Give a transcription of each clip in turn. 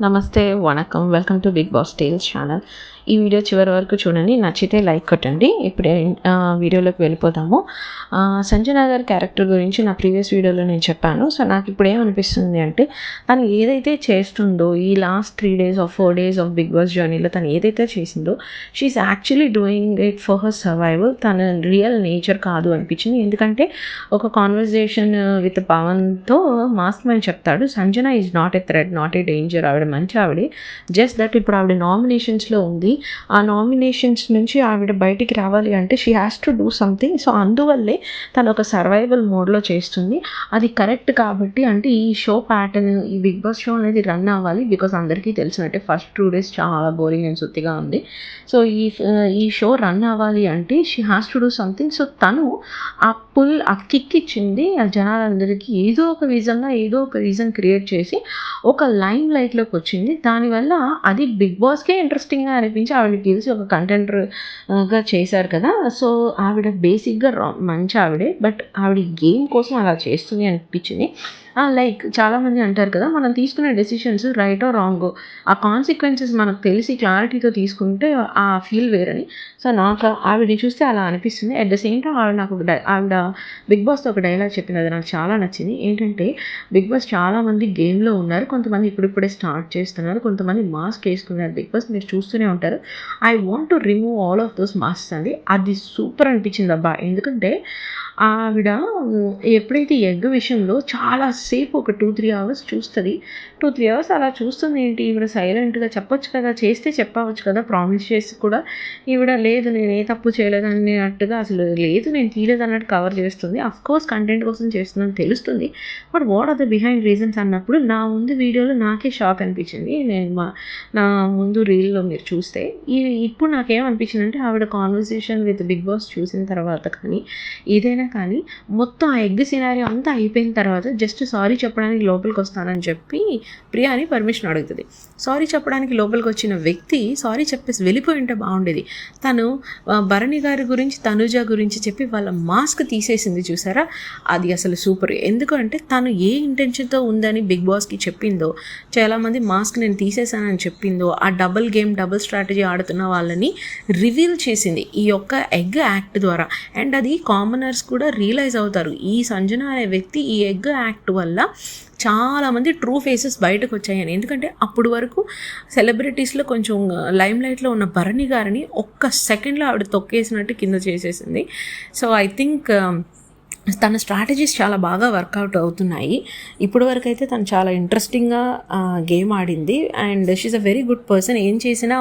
నమస్తే, వణకం. Welcome to Bigg Boss tales channel. ఈ వీడియో చివరి వరకు చూడండి, నచ్చితే లైక్ కొట్టండి. ఇప్పుడే వీడియోలోకి వెళ్ళిపోతాము. సంజన గారి క్యారెక్టర్ గురించి నా ప్రీవియస్ వీడియోలో నేను చెప్పాను. సో నాకు ఇప్పుడు ఏమనిపిస్తుంది అంటే, తను ఏదైతే చేస్తుందో ఈ last 3 days or 4 days of Bigg Boss జర్నీలో తను ఏదైతే చేసిందో, she's actually doing it for her survival. తన రియల్ నేచర్ కాదు అనిపించింది. ఎందుకంటే ఒక కాన్వర్జేషన్ విత్ పవన్తో మాస్క్ మ్యాన్ చెప్తాడు, Sanjana is not a threat, not a danger, ఆవిడ మంచి ఆవిడే, జస్ట్ దట్ ఇప్పుడు ఆవిడ నామినేషన్స్లో ఉంది. ఆ నామినేషన్స్ నుంచి ఆవిడ బయటికి రావాలి అంటే she has to do something. So అందువల్లే తను ఒక సర్వైవల్ మోడ్లో చేస్తుంది. అది కరెక్ట్ కాబట్టి, అంటే ఈ షో ప్యాటర్న్, ఈ బిగ్ బాస్ షో అనేది రన్ అవ్వాలి. బికాస్ అందరికీ తెలిసినట్టే ఫస్ట్ 2 days చాలా బోరింగ్ అండ్ సుత్తిగా ఉంది. సో ఈ షో రన్ అవ్వాలి అంటే she has to do something. So తను ఆ కిక్ ఇచ్చింది ఆ జనాలందరికీ. ఏదో ఒక రీజన్ క్రియేట్ చేసి ఒక లైమ్ లైట్లోకి వచ్చింది. దానివల్ల అది బిగ్ బాస్కే ఇంట్రెస్టింగ్గా అనిపించి ఆవిడ గెలిచి ఒక కంటెంటర్గా చేశారు కదా. సో ఆవిడ బేసిక్గా మంచి ఆవిడే, బట్ ఆవిడ గేమ్ కోసం అలా చేస్తుంది అనిపించింది. లైక్ చాలామంది అంటారు కదా, మనం తీసుకునే డెసిషన్స్ రైట్ ఆర్ రాంగ్, ఆ కాన్సిక్వెన్సెస్ మనకు తెలిసి క్లారిటీతో తీసుకుంటే ఆ ఫీల్ వేరని. సో నాకు ఆవిడని చూస్తే అలా అనిపిస్తుంది. అట్ ద సేమ్ టైం ఆవిడ బిగ్ బాస్తో ఒక డైలాగ్ చెప్పింది, అది నాకు చాలా నచ్చింది. ఏంటంటే, బిగ్ బాస్ చాలామంది గేమ్లో ఉన్నారు, కొంతమంది ఇప్పుడిప్పుడే స్టార్ట్ చేస్తున్నారు, కొంతమంది మాస్క్ వేసుకున్నారు. బిగ్ బాస్ మీరు చూస్తూనే ఉంటారు. I want to remove all of those masks అండి. అది సూపర్ అనిపించింది అబ్బా. ఎందుకంటే ఆవిడ ఎప్పుడైతే ఎగ్ విషయంలో చాలాసేపు ఒక 2-3 hours చూస్తుంది. 2-3 hours అలా చూస్తుంది. ఏంటి ఈవిడ సైలెంట్గా చెప్పొచ్చు కదా, చేస్తే చెప్పవచ్చు కదా, ప్రామిస్ చేసి కూడా ఈవిడ లేదు నేను ఏ తప్పు చేయలేదు అన్నట్టుగా, అసలు లేదు నేను తీయలేదు అన్నట్టు కవర్ చేస్తుంది. అఫ్కోర్స్ కంటెంట్ కోసం చేస్తుందని తెలుస్తుంది, but what are the behind reasons అన్నప్పుడు నా ముందు వీడియోలో నాకే షాక్ అనిపించింది. నా ముందు రీల్లో మీరు చూస్తే ఇప్పుడు నాకేమనిపించింది అంటే, ఆవిడ కాన్వర్సేషన్ విత్ బిగ్ బాస్ చూసిన తర్వాత కానీ ఏదైనా కానీ మొత్తం ఆ ఎగ్ సినారియో అంతా అయిపోయిన తర్వాత జస్ట్ సారీ చెప్పడానికి లోపలికి వస్తానని చెప్పి ప్రియాని పర్మిషన్ అడుగుతుంది. సారీ చెప్పడానికి లోపలికి వచ్చిన వ్యక్తి సారీ చెప్పేసి వెళ్ళిపోయి ఉంటే బాగుండేది. తను భరణి గారి గురించి, తనుజ గురించి చెప్పి వాళ్ళ మాస్క్ తీసేసింది చూసారా, అది అసలు సూపర్. ఎందుకంటే తను ఏ ఇంటెన్షన్తో ఉందని బిగ్ బాస్కి చెప్పిందో, చాలామంది మాస్క్ నేను తీసేసానని చెప్పిందో, ఆ డబుల్ గేమ్ డబుల్ స్ట్రాటజీ ఆడుతున్న వాళ్ళని రివీల్ చేసింది ఈ యొక్క ఎగ్ యాక్ట్ ద్వారా. అండ్ అది కామనర్స్ కూడా రియలైజ్ అవుతారు, ఈ సంజన అనే వ్యక్తి ఈ ఎగ్ యాక్ట్ వల్ల చాలామంది ట్రూ ఫేసెస్ బయటకు వచ్చాయని. ఎందుకంటే అప్పుడు వరకు సెలబ్రిటీస్లో కొంచెం లైమ్ లైట్లో ఉన్న భరణి గారిని ఒక్క సెకండ్లో ఆవిడ తొక్కేసినట్టు కింద చేసేసింది. సో ఐ థింక్ తన స్ట్రాటజీస్ చాలా బాగా వర్కౌట్ అవుతున్నాయి. ఇప్పటి వరకు అయితే తను చాలా ఇంట్రెస్టింగ్గా గేమ్ ఆడింది. And she's a very good person. ఏం చేసినా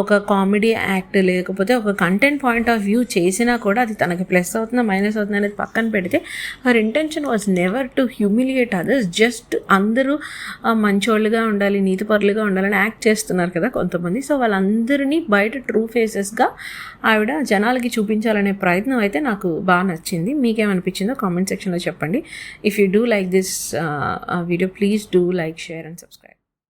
ఒక కామెడీ యాక్ట్ లేకపోతే ఒక కంటెంట్ పాయింట్ ఆఫ్ వ్యూ చేసినా కూడా అది తనకి ప్లస్ అవుతుందా మైనస్ అవుతుందా అనేది పక్కన పెడితే, her intention was never to humiliate others. Just అందరూ మంచోళ్ళుగా ఉండాలి, నీతిపరులుగా ఉండాలని యాక్ట్ చేస్తున్నారు కదా కొంతమంది. సో వాళ్ళందరినీ బయట ట్రూ ఫేసెస్గా ఆవిడ జనాలకి చూపించాలనే ప్రయత్నం అయితే నాకు బాగా నచ్చింది. మీకేమనిపించిందో కామెంట్ సెక్షన్లో చెప్పండి. If you do like this video, please do like, share and subscribe.